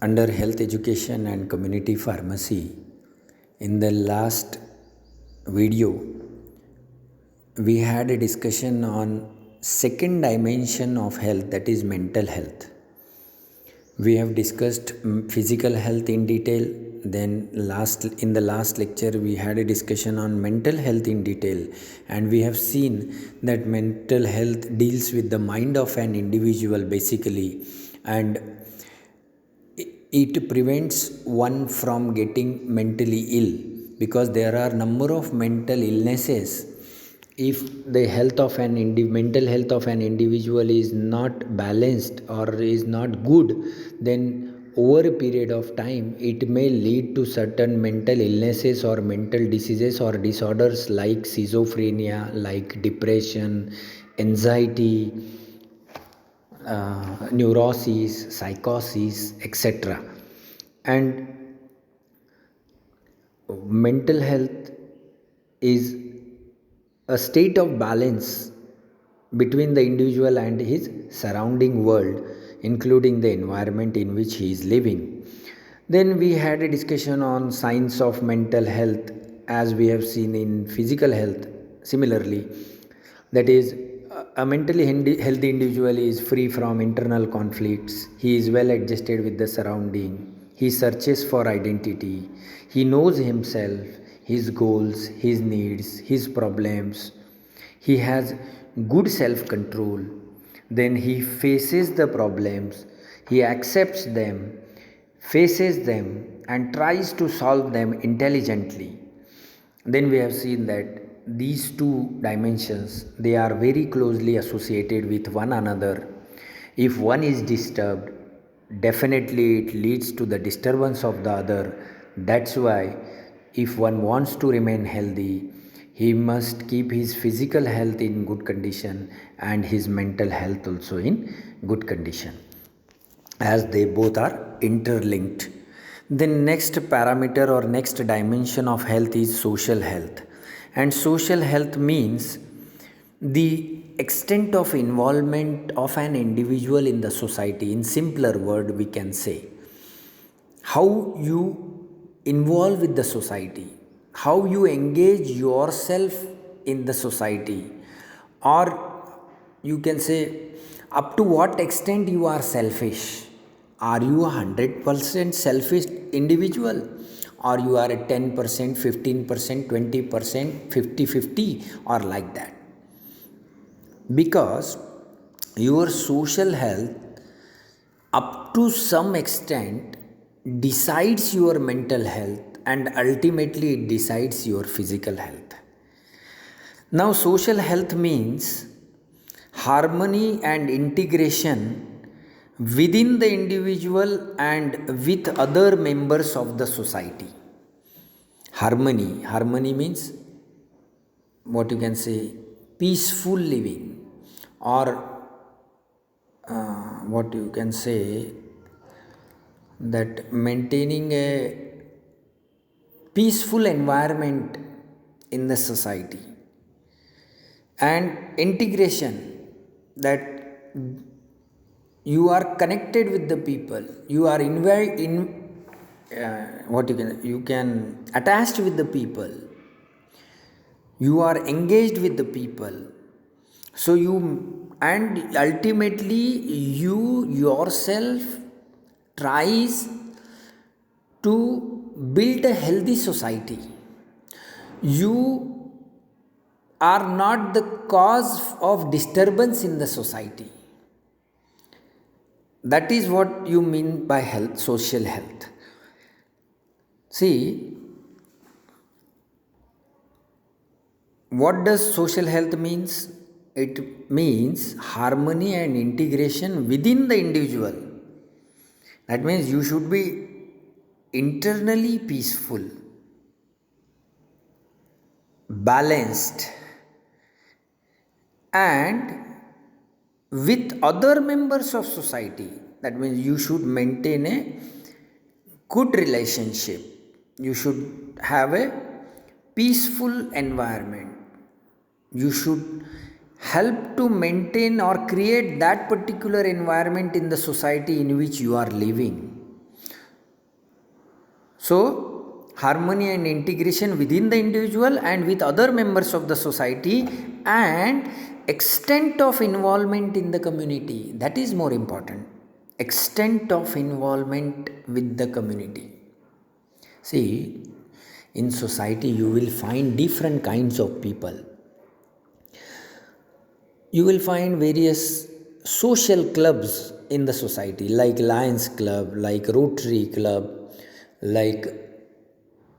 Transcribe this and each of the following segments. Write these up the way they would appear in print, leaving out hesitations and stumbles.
under health education and community pharmacy. In the last video, we had a discussion on second dimension of health, that is mental health. We have discussed physical health in detail. Then in the last lecture we had a discussion on mental health in detail, and we have seen that mental health deals with the mind of an individual basically, and it prevents one from getting mentally ill, because there are number of mental illnesses. If the mental health of an individual is not balanced or is not good, then over a period of time it may lead to certain mental illnesses or mental diseases or disorders like schizophrenia, like depression, anxiety, neuroses, psychosis, etc. And mental health is a state of balance between the individual and his surrounding world, including the environment in which he is living. Then we had a discussion on signs of mental health, as we have seen in physical health. Similarly, that is, a mentally healthy individual is free from internal conflicts. He is well adjusted with the surrounding. He searches for identity. He knows himself, his goals, his needs, his problems. He has good self control. Then he faces the problems. He accepts them, faces them, and tries to solve them intelligently. Then we have seen that these two dimensions, they are very closely associated with one another. If one is disturbed, definitely it leads to the disturbance of the other. That's why if one wants to remain healthy, he must keep his physical health in good condition and his mental health also in good condition, as they both are interlinked. The next parameter or next dimension of health is social health. And social health means the extent of involvement of an individual in the society. In simpler word, we can say how you involve with the society, how you engage yourself in the society, or you can say up to what extent you are selfish. Are you a 100% selfish individual, or you are a 10%, 15%, 20%, 50-50, or like that? Because your social health up to some extent decides your mental health, and ultimately it decides your physical health. Now, social health means harmony and integration within the individual and with other members of the society. Harmony means, what you can say, peaceful living, or what you can say, that maintaining a peaceful environment in the society. And integration, that you are connected with the people, you are you can attached with the people, you are engaged with the people. So and ultimately you yourself tries to build a healthy society. You are not the cause of disturbance in the society. That is what you mean by health, social health. See, what does social health means? It means harmony and integration within the individual. That means you should be internally peaceful, balanced, and with other members of society. That means you should maintain a good relationship, you should have a peaceful environment, you should help to maintain or create that particular environment in the society in which you are living. So harmony and integration within the individual and with other members of the society, and extent of involvement in the community, that is more important. Extent of involvement with the community. See, in society you will find different kinds of people. You will find various social clubs in the society, like Lions Club, like Rotary Club, like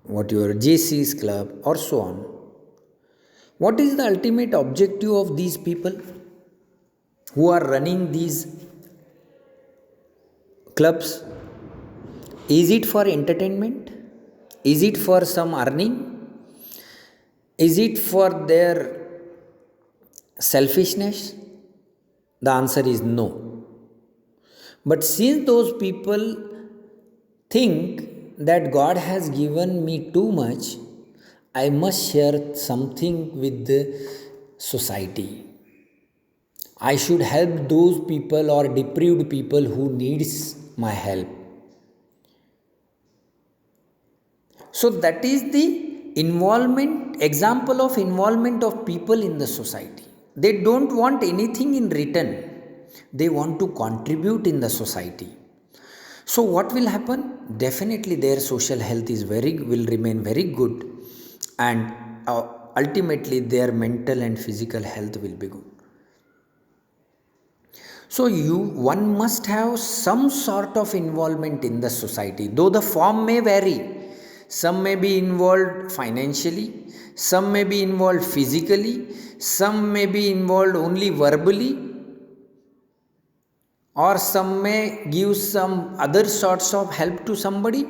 what your JC's club, or so on. What is the ultimate objective of these people who are running these clubs? Is it for entertainment? Is it for some earning? Is it for their selfishness? The answer is no. But since those people think that God has given me too much, I must share something with the society. I should help those people or deprived people who needs my help. So that is the example of involvement of people in the society. They don't want anything in return. They want to contribute in the society. So what will happen? Definitely their social health will remain very good, and ultimately their mental and physical health will be good. So one must have some sort of involvement in the society, though the form may vary. Some may be involved financially, some may be involved physically, some may be involved only verbally, or some may give some other sorts of help to somebody.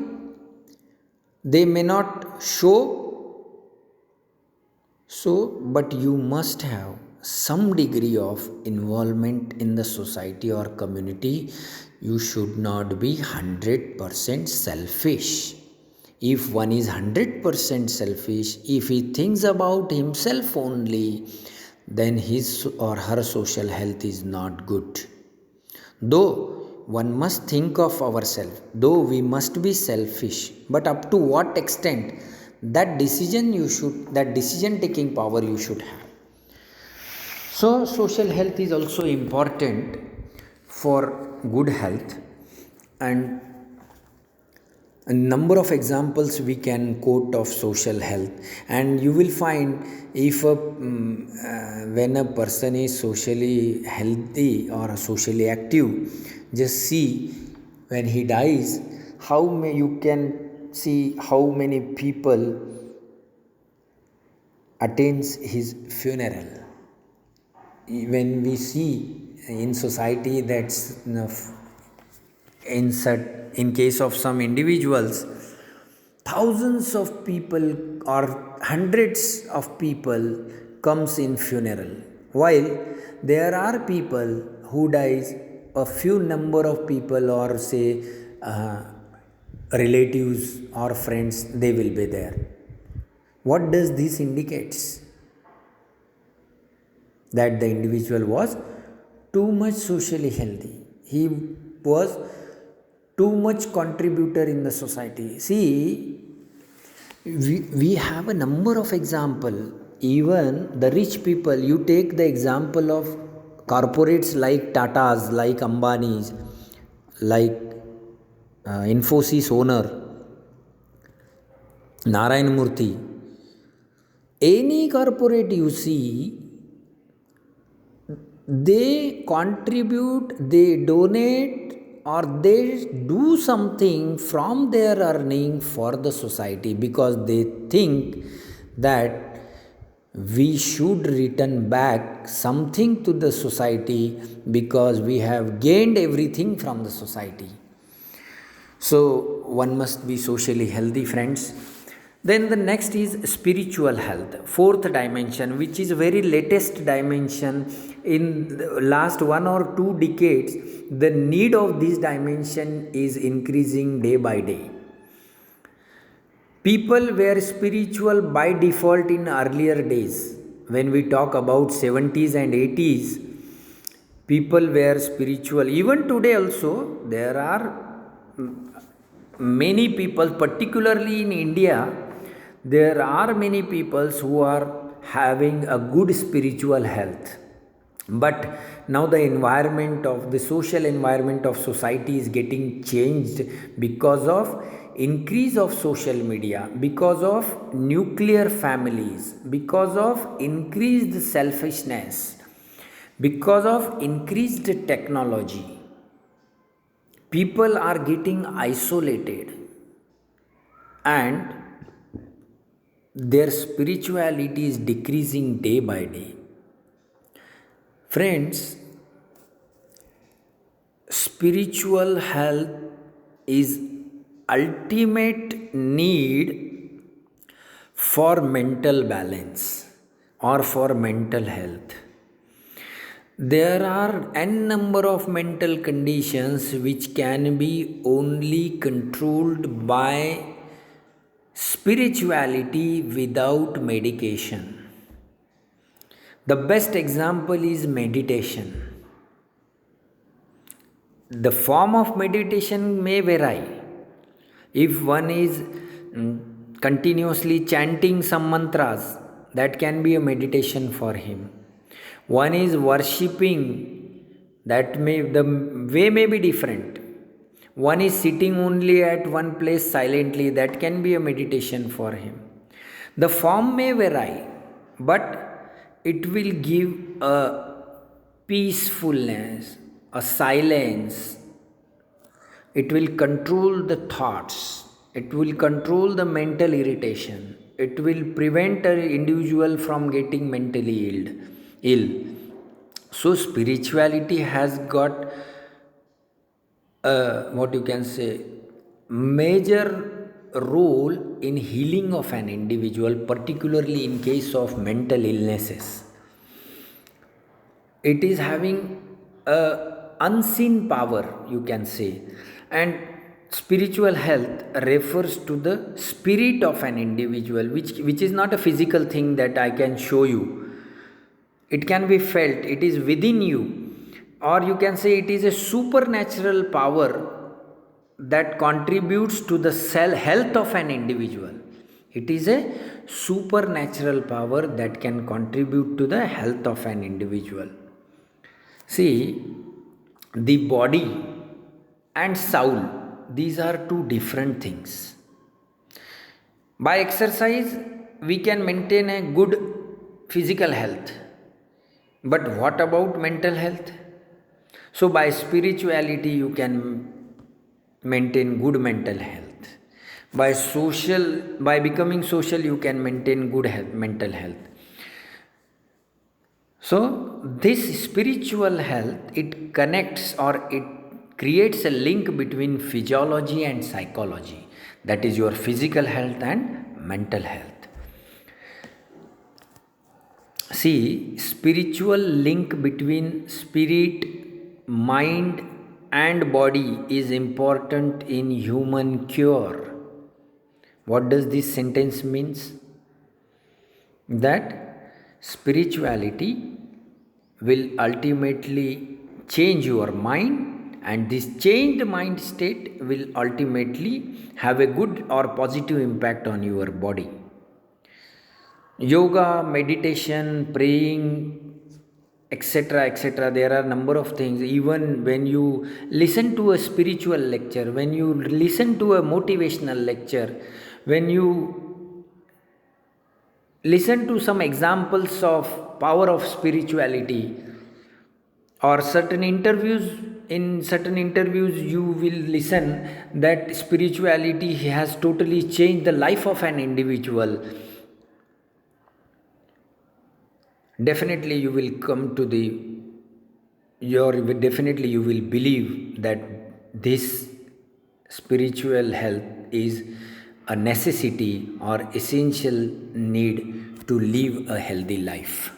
They may not show so, but you must have some degree of involvement in the society or community. You should not be 100% selfish. If one is 100% selfish, if he thinks about himself only, then his or her social health is not good. Though one must think of ourselves, though we must be selfish, but up to what extent, that decision taking power you should have. So social health is also important for good health, and a number of examples we can quote of social health, and you will find if when a person is socially healthy or socially active, just see when he dies, you can see how many people attends his funeral. When we see in society that's in case of some individuals, thousands of people or hundreds of people comes in funeral, while there are people who dies, a few number of people, or say relatives or friends, they will be there. What does this indicates? That the individual was too much socially healthy. He was too much contributor in the society. See, we have a number of example. Even the rich people, you take the example of corporates like Tatas, like Ambanis, like Infosys owner Narayan Murthy. Any corporate you see, they contribute, they donate, or they do something from their earning for the society, because they think that we should return back something to the society, because we have gained everything from the society. So one must be socially healthy, friends. Then the next is spiritual health, fourth dimension, which is very latest dimension. In the last 1 or 2 decades, the need of this dimension is increasing day by day. People were spiritual by default in earlier days. When we talk about 70s and 80s, people were spiritual. Even today also, there are many people, particularly in India, there are many people who are having a good spiritual health. But now the environment of the social environment of society is getting changed because of increase of social media, because of nuclear families, because of increased selfishness, because of increased technology. People are getting isolated and their spirituality is decreasing day by day. Friends, spiritual health is ultimate need for mental balance or for mental health. There are n number of mental conditions which can be only controlled by spirituality without medication. The best example is meditation. The form of meditation may vary. If one is continuously chanting some mantras, that can be a meditation for him. One is worshipping, that may the way may be different. One is sitting only at one place silently, that can be a meditation for him. The form may vary, but it will give a peacefulness, a silence. It will control the thoughts, it will control the mental irritation, it will prevent an individual from getting mentally ill. So spirituality has got what you can say major role in healing of an individual, particularly in case of mental illnesses. It is having a unseen power, you can say. And spiritual health refers to the spirit of an individual, which is not a physical thing that I can show you. It can be felt, it is within you, or you can say it is a supernatural power that contributes to the health of an individual. It is a supernatural power that can contribute to the health of an individual. See, the body and soul, these are two different things. By exercise, we can maintain a good physical health. But what about mental health? So, by spirituality, you can maintain good mental health. By becoming social, you can maintain good health, mental health. So, this spiritual health, it connects or it creates a link between physiology and psychology. That is your physical health and mental health. See, spiritual link between spirit, mind, and body is important in human cure. What does this sentence means? That spirituality will ultimately change your mind, and this changed mind state will ultimately have a good or positive impact on your body. Yoga, meditation, praying, etc., etc., there are number of things. Even when you listen to a spiritual lecture, when you listen to a motivational lecture, when you listen to some examples of power of spirituality, or certain interviews, in certain interviews you will listen that spirituality has totally changed the life of an individual. Definitely you will come to the your definitely you will believe that this spiritual health is a necessity or essential need to live a healthy life.